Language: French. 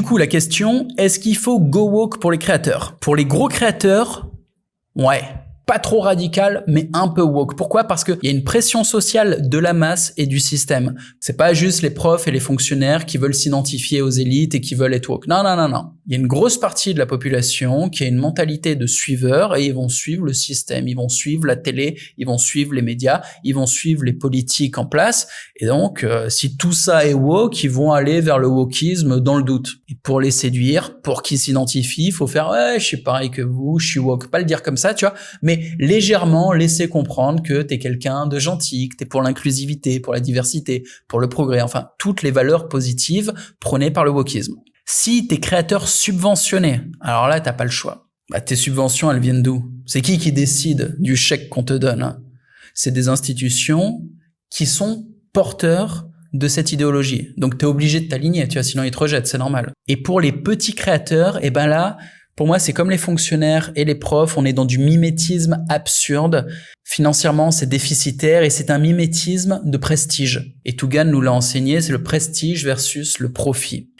coup, la question, est-ce qu'il faut go woke pour les créateurs? Pour les gros créateurs, ouais. Pas trop radical, mais un peu woke. Pourquoi? Parce qu'il y a une pression sociale de la masse et du système. C'est pas juste les profs et les fonctionnaires qui veulent s'identifier aux élites et qui veulent être woke. Non, non, non, non. Il y a une grosse partie de la population qui a une mentalité de suiveur et ils vont suivre le système, ils vont suivre la télé, ils vont suivre les médias, ils vont suivre les politiques en place. Et donc, si tout ça est woke, ils vont aller vers le wokisme dans le doute. Et pour les séduire, pour qu'ils s'identifient, il faut faire « ouais, je suis pareil que vous, je suis woke ». Pas le dire comme ça, tu vois, mais légèrement laisser comprendre que t'es quelqu'un de gentil, que t'es pour l'inclusivité, pour la diversité, pour le progrès, enfin, toutes les valeurs positives prônées par le wokisme. Si t'es créateur subventionné, alors là, t'as pas le choix. Bah, tes subventions, elles viennent d'où? C'est qui décide du chèque qu'on te donne? C'est des institutions qui sont porteurs de cette idéologie. Donc, t'es obligé de t'aligner, tu vois, sinon ils te rejettent, c'est normal. Et pour les petits créateurs, eh ben là, pour moi, c'est comme les fonctionnaires et les profs, on est dans du mimétisme absurde. Financièrement, c'est déficitaire et c'est un mimétisme de prestige. Et Tougan nous l'a enseigné, c'est le prestige versus le profit.